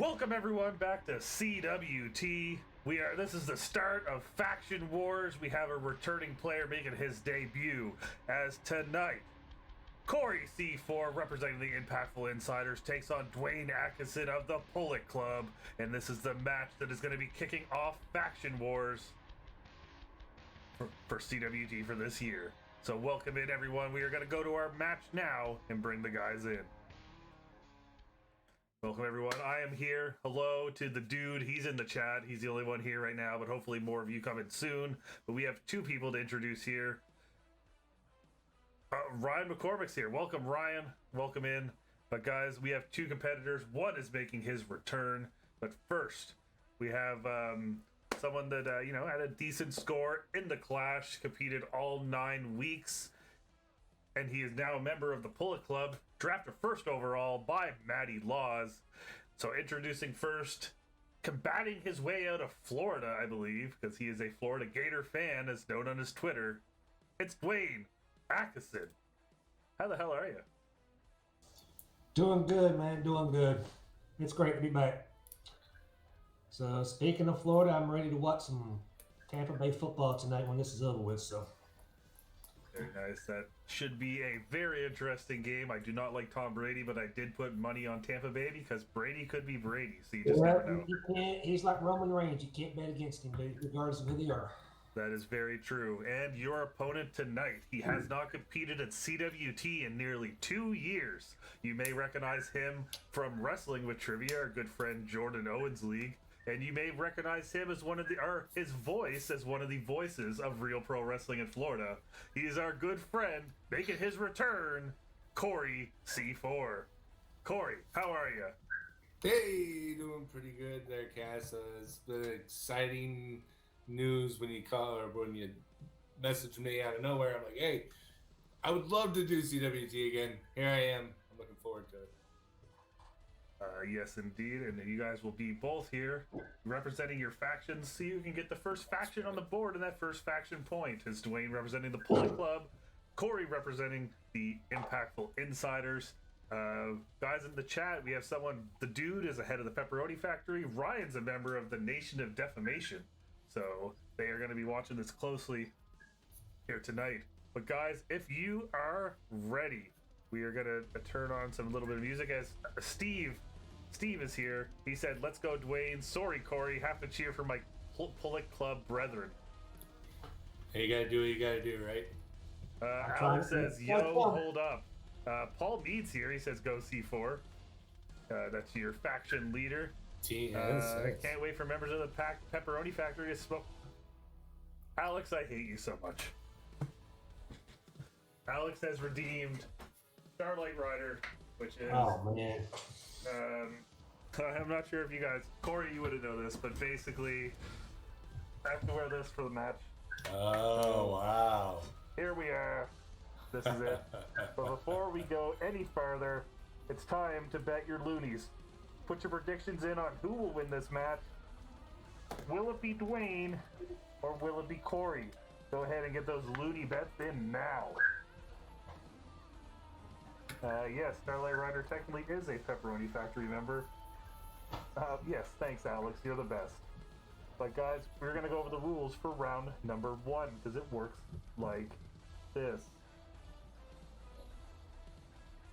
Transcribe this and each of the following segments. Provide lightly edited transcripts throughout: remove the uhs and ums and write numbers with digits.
Welcome everyone back to CWT. This is the start of Faction Wars. We have a returning player making his debut as tonight Corey C4, representing the Impactful Insiders, takes on Dwayne Atkisson of the Bullet Club, and this is the match that is going to be kicking off Faction Wars for CWT for this year. So welcome in everyone. We are going to go to our match now and bring the guys in. Welcome everyone. I am here. Hello to the dude. He's in the chat. He's the only one here right now, but hopefully more of you come in soon. But we have two people to introduce here. Ryan McCormick's here. Welcome, Ryan. Welcome in. But guys, we have two competitors. One is making his return. But first, we have someone that had a decent score in the Clash, competed all 9 weeks, and he is now a member of the Bullet Club, drafted first overall by Matty Laws. So introducing first, combating his way out of Florida, I believe, because he is a Florida Gator fan, as known on his Twitter, it's Dwayne Atkisson. How the hell are you? Doing good, man. Doing good. It's great to be back. So speaking of Florida, I'm ready to watch some Tampa Bay football tonight when this is over with. So very nice. That should be a very interesting game. I do not like Tom Brady, but I did put money on Tampa Bay because Brady could be Brady, so you just never know. You can't, he's like Roman Reigns. You can't bet against him, regardless of who they are. That is very true. And your opponent tonight, he has not competed at CWT in nearly 2 years. You may recognize him from Wrestling with Trivia, our good friend Jordan Owens League. And you may recognize him as his voice as one of the voices of Real Pro Wrestling in Florida. He is our good friend, making his return, Corey C4. Corey, how are you? Hey, doing pretty good there, Cass. It's been exciting news when you call or when you message me out of nowhere. I'm like, hey, I would love to do CWT again. Here I am. I'm looking forward to it. Yes, indeed, and you guys will be both here representing your factions, so you can get the first faction on the board and that first faction point. Is Dwayne representing the Bullet Club, Corey representing the Impactful Insiders. Guys in the chat, we have someone, the dude is ahead of the Pepperoni Factory. Ryan's a member of the Nation of Defamation, so they are going to be watching this closely here tonight. But guys, if you are ready, we are going to turn on some little bit of music as Steve is here. He said, let's go, Dwayne. Sorry, Corey. Have to cheer for my Bullet Club brethren. Hey, you got to do what you got to do, right? Alex says, yo, hold up. Paul Mead's here. He says, go C4. That's your faction leader. I can't wait for members of the Pepperoni Factory to smoke. Alex, I hate you so much. Alex has redeemed Starlight Rider, which is... Oh, man. I'm not sure if you guys... Corey, you wouldn't know this, but basically, I have to wear this for the match. Oh, wow. Here we are. This is it. But before we go any farther, it's time to bet your loonies. Put your predictions in on who will win this match. Will it be Dwayne, or will it be Corey? Go ahead and get those loony bets in now. Yes, Starlight Rider technically is a Pepperoni Factory member. Yes, thanks, Alex. You're the best. But guys, we're going to go over the rules for round number 1, because it works like this.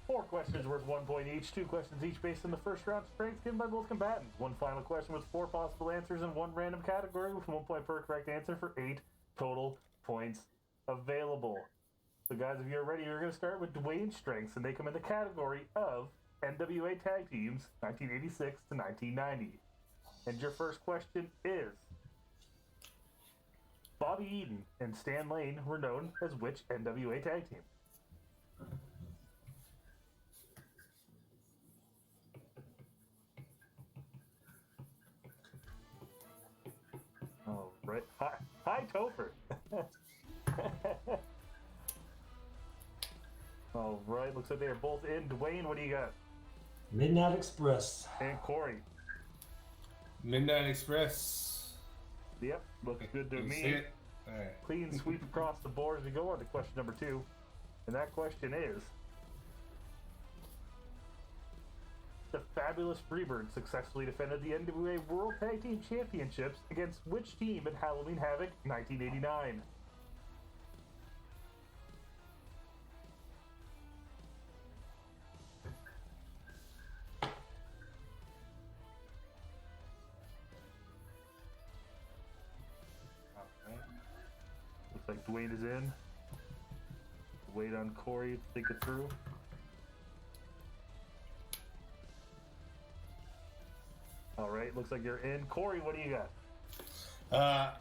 4 questions worth 1 point each. 2 questions each based on the first round strengths given by both combatants. 1 final question with 4 possible answers and 1 random category with 1 point per correct answer for 8 total points available. So guys, if you're ready, you're going to start with Dwayne's strengths, and they come in the category of NWA Tag Teams, 1986 to 1990. And your first question is, Bobby Eaton and Stan Lane were known as which NWA Tag Team? All right. Hi, Topher. All right, looks like they are both in. Dwayne, what do you got? Midnight Express. And Corey? Midnight Express. Yep, looks good to You me. see it? All right. Clean sweep across the board as we go on to question number 2. And that question is, the Fabulous Freebirds successfully defended the NWA World Tag Team Championships against which team in Halloween Havoc 1989? Looks like Dwayne is in. Wait on Corey to think it through. All right, looks like you're in. Corey, what do you got?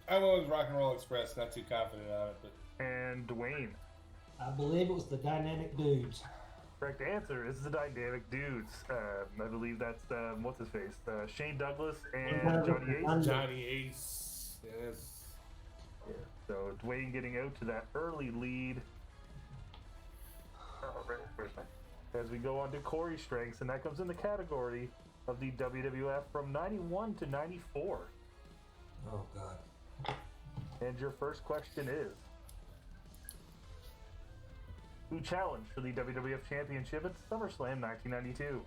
I'm always Rock and Roll Express. Not too confident on it, but And Dwayne. I believe it was the Dynamic Dudes. Correct answer is the Dynamic Dudes. I believe that's what's his face, Shane Douglas and Johnny Ace. Johnny Ace. Yes. Yeah. So Dwayne getting out to that early lead. All right, where's my? As we go on to Corey's strengths, and that comes in the category of the WWF from 91 to 94. Oh, God. And your first question is, who challenged for the WWF Championship at SummerSlam 1992?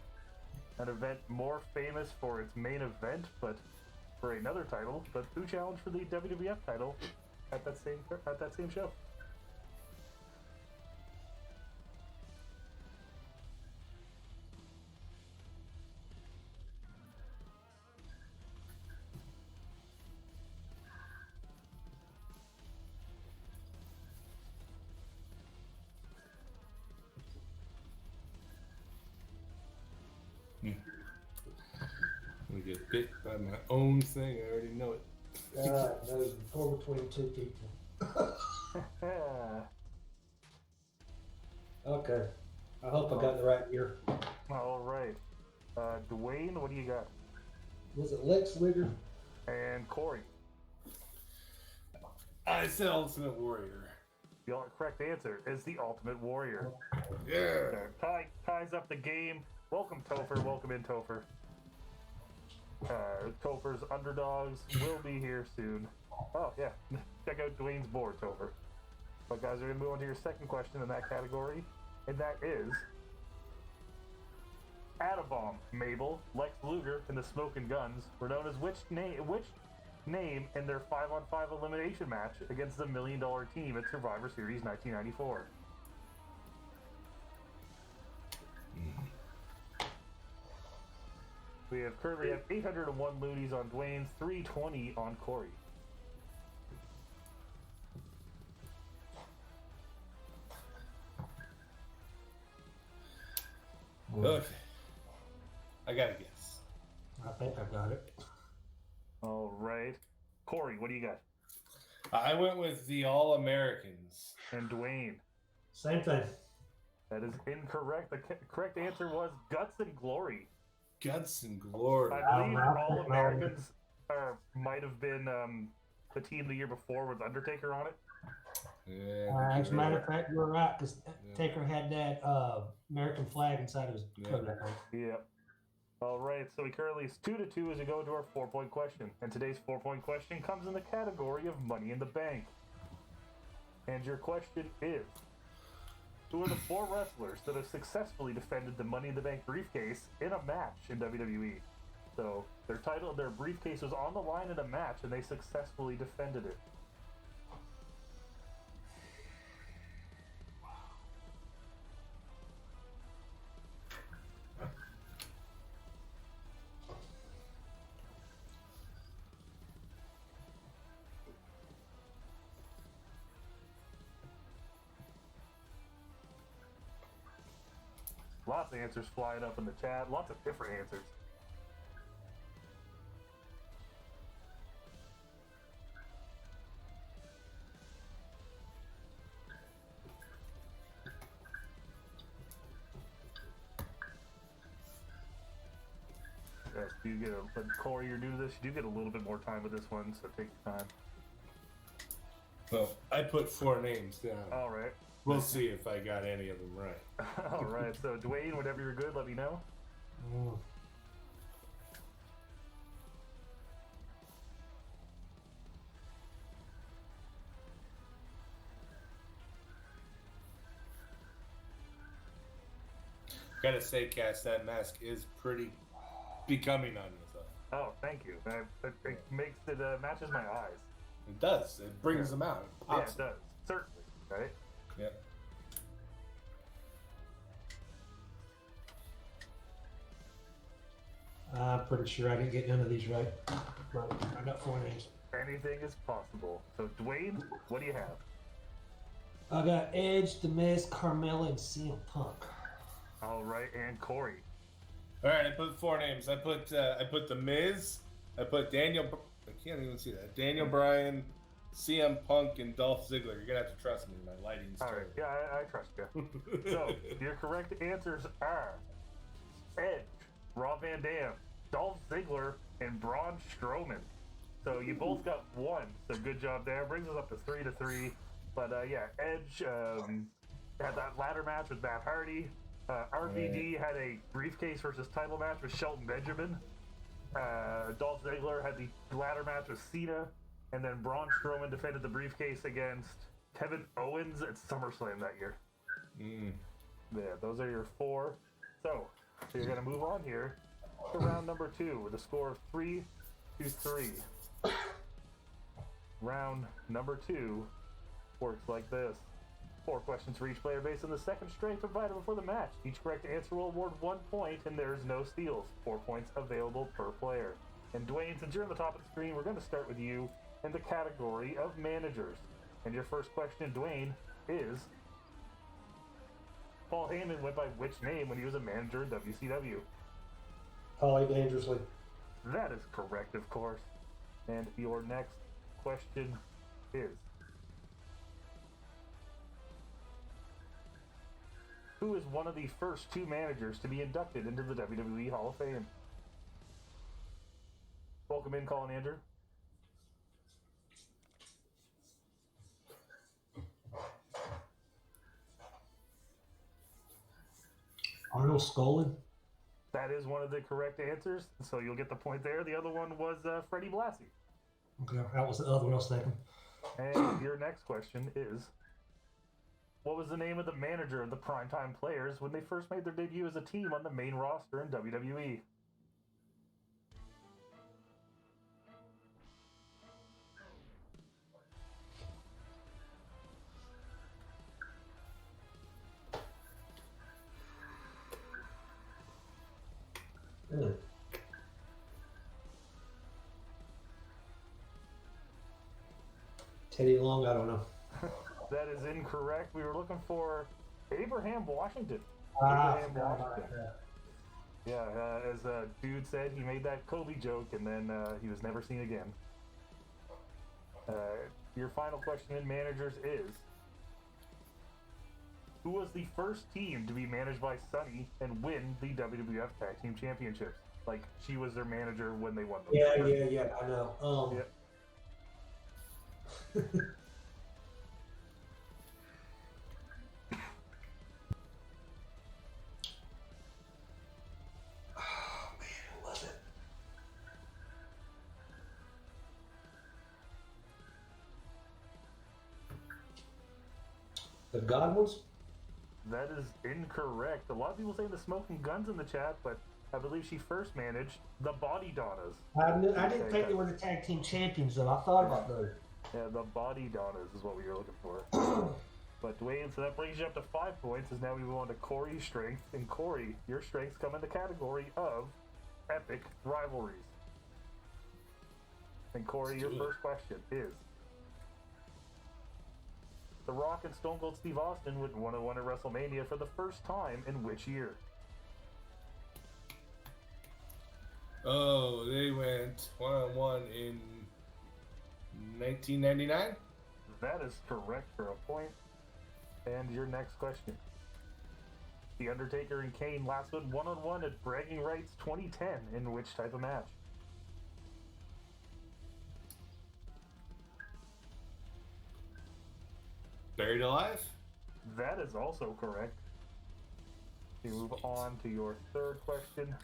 An event more famous for its main event, but for another title. But who challenged for the WWF title at that same show? I'm gonna get bit by my own thing. I already know it. That was before between two people. Okay. I hope I got the right year. All right. Dwayne, what do you got? Was it Lex Luger? And Corey. I said Ultimate Warrior. The correct answer is the Ultimate Warrior. Yeah. Ties up the game. Welcome, Topher. Welcome in, Topher. Topher's underdogs will be here soon. Oh, yeah. Check out Dwayne's board, Topher. But, guys, we're going to move on to your second question in that category, and that is Atomom, Mabel, Lex Luger, and the Smokin' Guns were known as which name in their 5-on-5 elimination match against the $1 Million Team at Survivor Series 1994? We currently have 801 loonies on Dwayne's, 320 on Corey. Okay. I got a guess. I think I got it. All right. Corey, what do you got? I went with the All Americans. And Dwayne. Same thing. That is incorrect. The correct answer was Guts and Glory. Guts and Glory. I believe All Americans might have been the team the year before with Undertaker on it. Yeah, As a matter of fact, you were right, because Taker had that American flag inside of his coat. Yeah. All right, so we currently is 2-2 as we go into our 4-point question. And today's 4-point question comes in the category of Money in the Bank. And your question is, who are the 4 wrestlers that have successfully defended the Money in the Bank briefcase in a match in WWE? So their briefcase was on the line in a match, and they successfully defended it. Lots of answers flying up in the chat. Lots of different answers. Yes, but Corey, you're new to this. You do get a little bit more time with this one, so take your time. Well, I put 4 names down. All right. We'll see if I got any of them right. All right. So, Dwayne, whenever you're good, let me know. gotta say, Cass, that mask is pretty becoming on you, though. Oh, thank you. It makes it matches my eyes. It does. It brings them out. It pops it does. Certainly, right? Yeah. I'm pretty sure I didn't get none of these right. But I got 4 names. Anything is possible. So, Dwayne, what do you have? I got Edge, The Miz, Carmella, and CM Punk. All right, and Corey. All right, I put 4 names. I put The Miz. I put Daniel. I can't even see that. Daniel Bryan, CM Punk, and Dolph Ziggler. You're gonna have to trust me. My lighting's All right, terrible. yeah, I trust you. So, your correct answers are Edge, Rob Van Dam, Dolph Ziggler, and Braun Strowman. So you both got 1. So good job there. Brings us up to 3-3. But yeah, Edge had that ladder match with Matt Hardy. RVD had a briefcase versus title match with Shelton Benjamin. Dolph Ziggler had the ladder match with Cena. And then Braun Strowman defended the briefcase against Kevin Owens at SummerSlam that year. Yeah, those are your 4. So you're going to move on here to round number 2 with a score of 3-3. Round number 2 works like this. 4 questions for each player based on the second strength provided before the match. Each correct answer will award 1 point, and there's no steals. 4 points available per player. And Dwayne, since you're on the top of the screen, we're going to start with you in the category of managers. And your first question, Dwayne, is Paul Heyman went by which name when he was a manager in WCW? Holly Dangerously. That is correct, of course. And your next question is, who is one of the first 2 managers to be inducted into the WWE Hall of Fame? Welcome in, Colin Andrew. Arnold Skolin. That is one of the correct answers, so you'll get the point there. The other one was Freddie Blassie. Okay, that was the other one I was thinking. And your next question is, what was the name of the manager of the Primetime Players when they first made their debut as a team on the main roster in WWE? Teddy Long, I don't know. That is incorrect. We were looking for Abraham Washington. Washington. Yeah, as a dude said, he made that Kobe joke, and then he was never seen again. Your final question in managers is, who was the first team to be managed by Sunny and win the WWF Tag Team Championships? Like, she was their manager when they won them. Yeah, I know. Yeah. Who was it? The Godwins? That is incorrect. A lot of people say the Smoking Guns in the chat, but I believe she first managed the Body Donnas. I didn't think they were the tag team champions, though. I thought about those. Yeah, the Body Donnas is what we were looking for. But Dwayne, so that brings you up to 5 points, as now we move on to Corey's strength. And Corey, your strengths come in the category of epic rivalries. And Corey, your first question is, The Rock and Stone Cold Steve Austin would won at WrestleMania for the first time in which year? Oh, they went 1-on-1 in 1999? That is correct for a point. And your next question. The Undertaker and Kane last went 1-on-1 at Bragging Rights 2010 in which type of match? Buried Alive? That is also correct. We move on to your third question.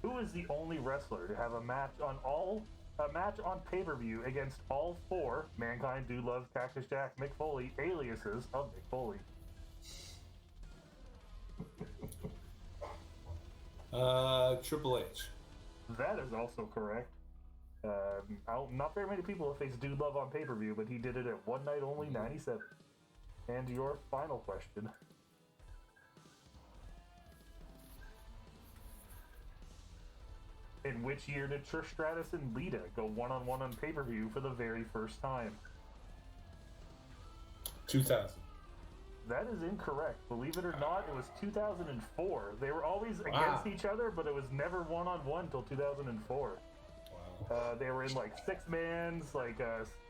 Who is the only wrestler to have a match on pay-per-view against all 4 Mankind, Dude Love, Cactus Jack, Mick Foley aliases of Mick Foley? Triple H. That is also correct. Not very many people have faced Dude Love on pay-per-view, but he did it at One Night Only 97. And your final question. In which year did Trish Stratus and Lita go one-on-one on pay-per-view for the very first time? 2000. That is incorrect. Believe it or not, it was 2004. They were always against each other, but it was never one-on-one until 2004. Wow. They were in like six-mans, like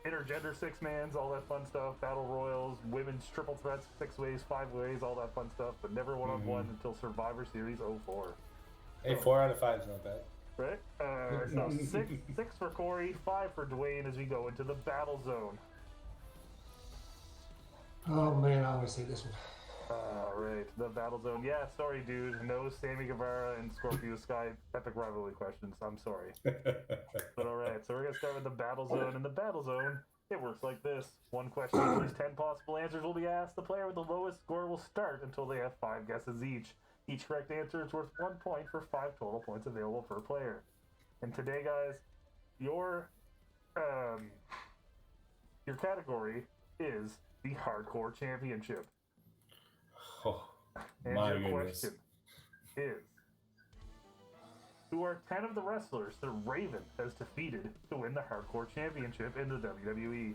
intergender six-mans, all that fun stuff, battle royals, women's triple threats, 6-ways, 5-ways, all that fun stuff, but never one-on-one until Survivor Series 04. Hey, 4 out of 5 is not bad. Right? So six for Corey, 5 for Dwayne as we go into the battle zone. Oh man, I always say this one. Right, the battle zone. Yeah, sorry, dude. No Sammy Guevara and Scorpio Sky epic rivalry questions. I'm sorry. But all right, so we're gonna start with the battle zone. In the battle zone, it works like this: one question, at least 10 possible answers will be asked. The player with the lowest score will start until they have 5 guesses each. Each correct answer is worth 1 point for 5 total points available per player. And today, guys, your category is the Hardcore Championship. Oh, and my your goodness. question is, who are 10 of the wrestlers that Raven has defeated to win the Hardcore Championship in the WWE?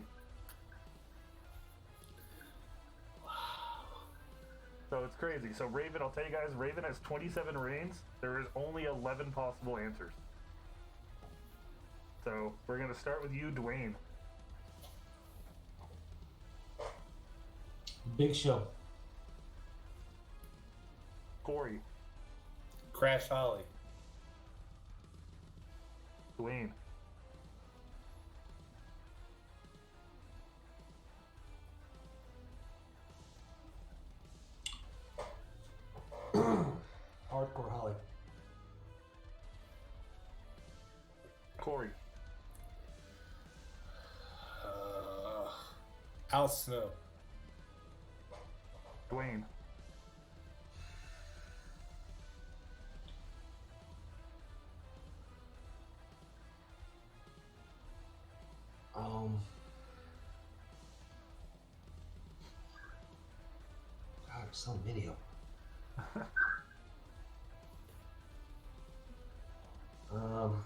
So it's crazy. So Raven, I'll tell you guys, Raven has 27 reigns. There is only 11 possible answers. So we're going to start with you, Dwayne. Big Show. Corey. Crash Holly. Dwayne. Hardcore Holly. Corey. Al Snow. Dwayne. God, there's so many of them.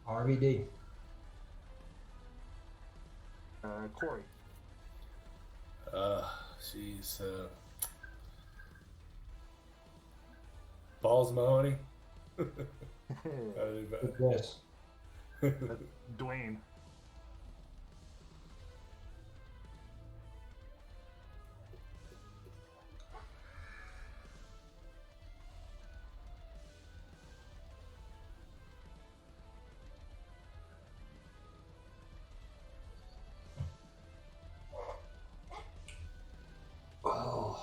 RVD. Corey. She's Balls Mahoney. Yes. Dwayne. Oh.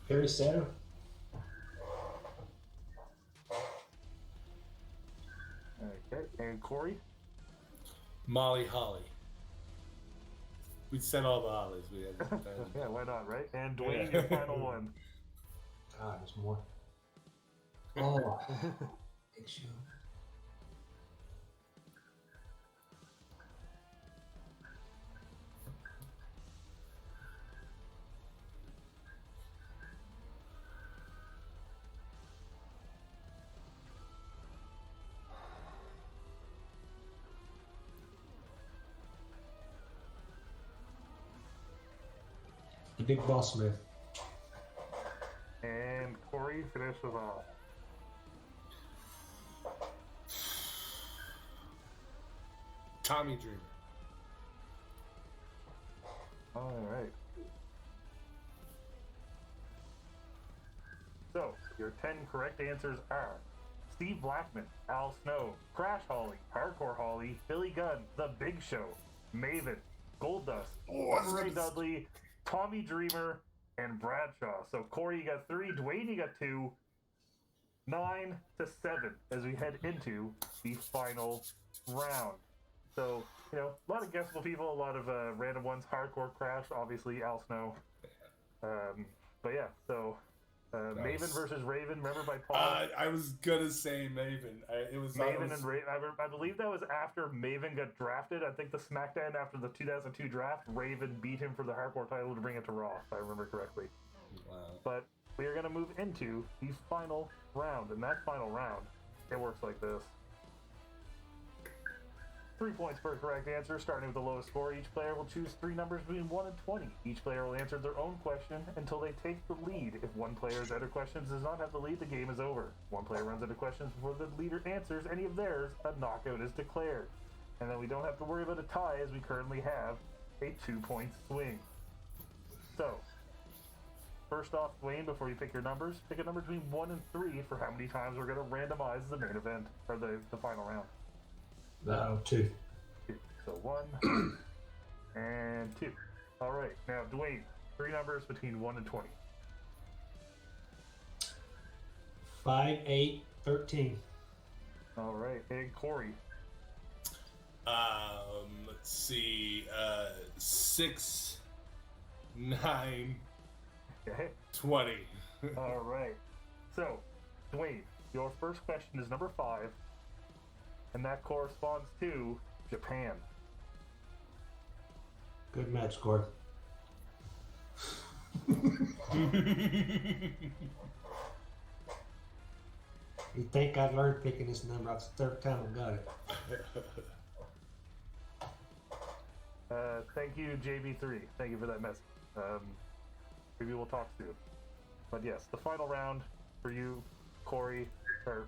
Harry Saturn. Okay. And Corey. Molly Holly. We said all the Hollies. We had Yeah, why not, right? And Dwayne, your final one. God, there's more. Oh. Big Show. The Big Boss Man. And Corey finishes off. Tommy Dreamer. All right. So, your 10 correct answers are Steve Blackman, Al Snow, Crash Holly, Hardcore Holly, Billy Gunn, The Big Show, Maven, Goldust, Ray Dudley, Tommy Dreamer, and Bradshaw. So Corey, you got 3. Dwayne, you got 2. 9 to 7 as we head into the final round. So, you know, a lot of guessable people, a lot of random ones. Hardcore Crash, obviously, Al Snow. But yeah, so Nice. Maven versus Raven, remember by Paul? I was gonna say Maven. Maven and Raven. I believe that was after Maven got drafted. I think the SmackDown after the 2002 draft, Raven beat him for the Hardcore title to bring it to Raw, if I remember correctly. Wow. But we are going to move into the final round. And that final round, it works like this. 3 points per correct answer, starting with the lowest score. Each player will choose 3 numbers between 1 and 20. Each player will answer their own question until they take the lead. If one player's out of questions does not have the lead, the game is over. One player runs out of questions before the leader answers any of theirs, a knockout is declared. And then we don't have to worry about a tie as we currently have a 2-point swing. So, first off, Dwayne, before you pick your numbers, pick a number between 1 and 3 for how many times we're going to randomize the main event, or the final round. 2. 2. So 1 and 2. All right. Now, Dwayne, 3 numbers between 1 and 20. 5, 8, 13. All right. And Corey. Let's see. 6, 9, Okay. 20. All right. So, Dwayne, your first question is number 5, and that corresponds to Japan. Good match, Gord. You'd think I'd learned picking this number. That's the 3rd time I got it. Thank you, JB3. Thank you for that message. Maybe we'll talk soon. But yes, the final round for you, Corey, or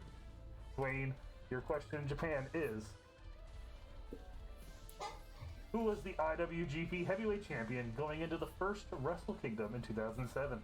Dwayne, your question in Japan is: who was the IWGP Heavyweight Champion going into the first Wrestle Kingdom in 2007?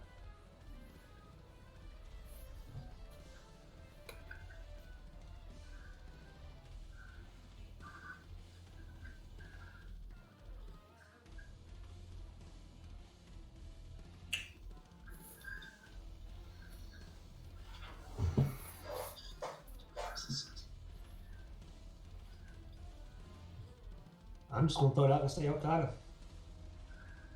I'm just going to throw it out and say Okada.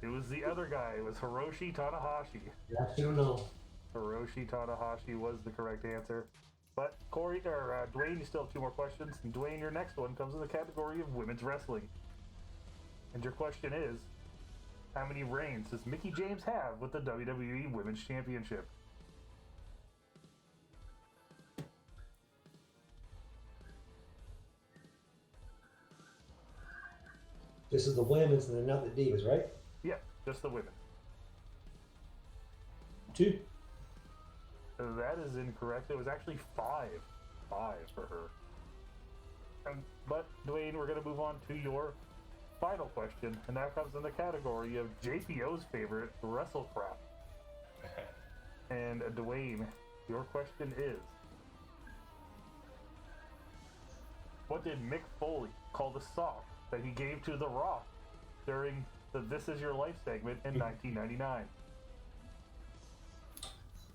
It was the other guy. It was Hiroshi Tanahashi. Yeah, I don't know. Hiroshi Tanahashi was the correct answer. But Corey, or Dwayne, you still have 2 more questions. And Dwayne, your next one comes in the category of women's wrestling. And your question is: how many reigns does Mickie James have with the WWE Women's Championship? This is the women's and not the divas, right? Yeah, just the women. 2. That is incorrect. It was actually 5. 5 for her. But, Dwayne, we're going to move on to your final question, and that comes in the category of JPO's favorite, WrestleCrap. And, Dwayne, your question is: what did Mick Foley call the sock that he gave to The Rock during the This Is Your Life segment in 1999?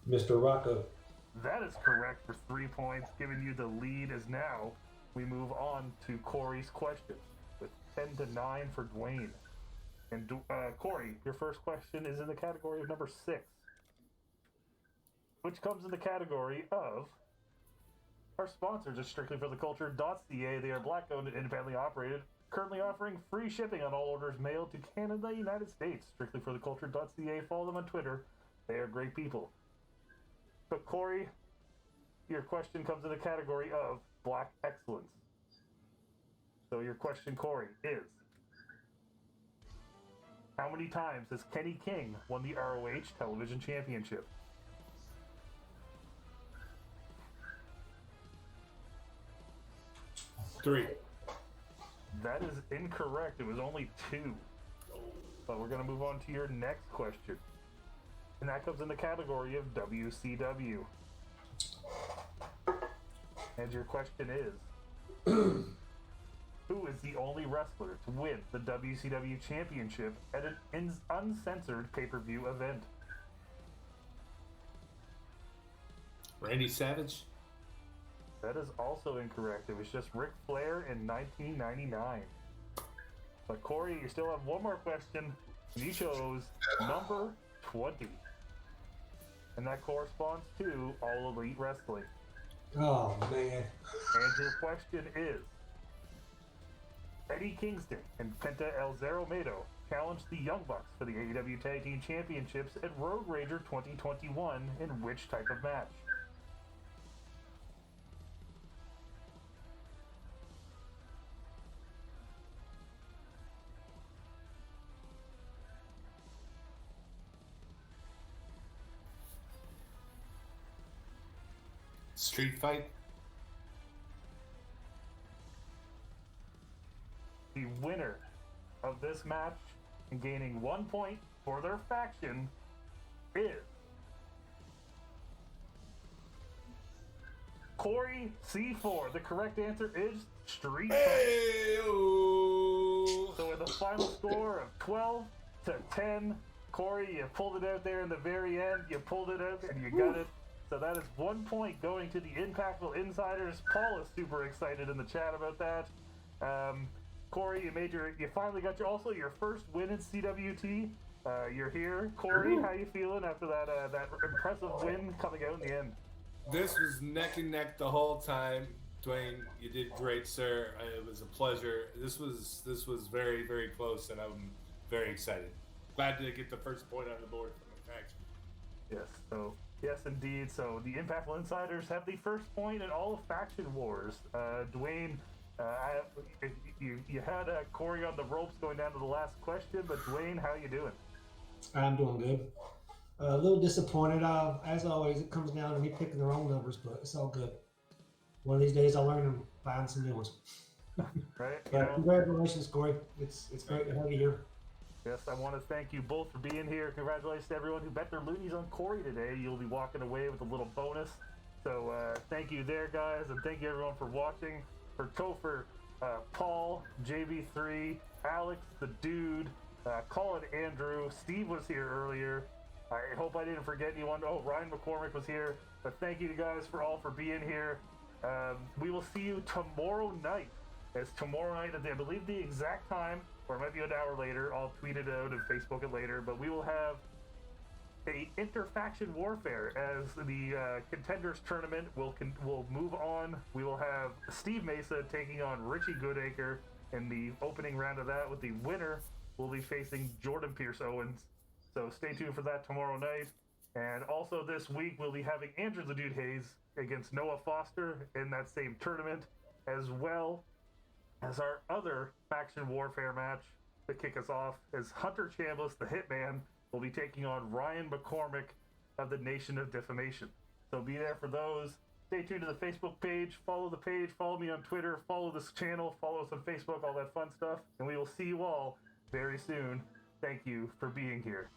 Mr. Rocco. That is correct for 3 points, giving you the lead. As now we move on to Corey's question with 10 to 9 for Dwayne. And Corey, your first question is in the category of number 6, which comes in the category of our sponsors are Strictly for the Culture.ca. They are Black-owned and independently operated, currently offering free shipping on all orders mailed to Canada, United States. Strictly for the Culture.ca. Follow them on Twitter. They are great people. But Corey, your question comes in the category of Black Excellence. So your question, Corey, is: how many times has Kenny King won the ROH Television Championship? Three. That is incorrect. It was only 2. But we're going to move on to your next question. And that comes in the category of WCW. And your question is, who is the only wrestler to win the WCW Championship at an uncensored pay-per-view event? Randy Savage? That is also incorrect. It was just Ric Flair in 1999. But Corey, you still have one more question. You chose number 20. And that corresponds to All Elite Wrestling. Oh, man. And your question is, Eddie Kingston and Penta El Zero Miedo challenged the Young Bucks for the AEW Tag Team Championships at Road Rager 2021 in which type of match? Street fight? The winner of this match and gaining 1 point for their faction is Corey C4. The correct answer is Street Fight. Hey-o! So with a final score of 12-10, Corey, you pulled it out there in the very end. You pulled it out and you got it. So that is 1 point going to the Impactful Insiders. Paul is super excited in the chat about that. Corey, you finally got your first win in CWT. You're here. Corey, how you feeling after that impressive win coming out in the end? This was neck and neck the whole time. Dwayne, you did great, sir. It was a pleasure. This was very, very close, and I'm very excited. Glad to get the first point on the board from the faction. Yes, indeed. So the Impactful Insiders have the first point in all of Faction Wars. Dwayne, you had Corey on the ropes going down to the last question, but Dwayne, how you doing? I'm doing good. A little disappointed. As always, it comes down to me picking the wrong numbers, but it's all good. One of these days, I'll learn and find some new ones. Right? But congratulations, Corey. It's great to have you here. Yes, I want to thank you both for being here. Congratulations to everyone who bet their loonies on Corey today. You'll be walking away with a little bonus. So thank you there, guys, and thank you everyone for watching. For Topher, Paul, JB3, Alex, the Dude, Colin, Andrew, Steve was here earlier. I hope I didn't forget anyone. Oh, Ryan McCormick was here. But thank you guys for being here. We will see you tomorrow night. As tomorrow night, I believe the exact time, or it might be an hour later. I'll tweet it out and Facebook it later. But we will have a interfaction warfare as the contenders tournament will move on. We will have Steve Mesa taking on Richie Goodacre in the opening round of that. With the winner, will be facing Jordan Pierce Owens. So stay tuned for that tomorrow night. And also this week, we'll be having Andrew the Dude Hayes against Noah Foster in that same tournament, as well as our other faction warfare match to kick us off, as Hunter Chambliss, the Hitman, will be taking on Ryan McCormick of the Nation of Defamation. So be there for those. Stay tuned to the Facebook page. Follow the page. Follow me on Twitter. Follow this channel. Follow us on Facebook. All that fun stuff. And we will see you all very soon. Thank you for being here.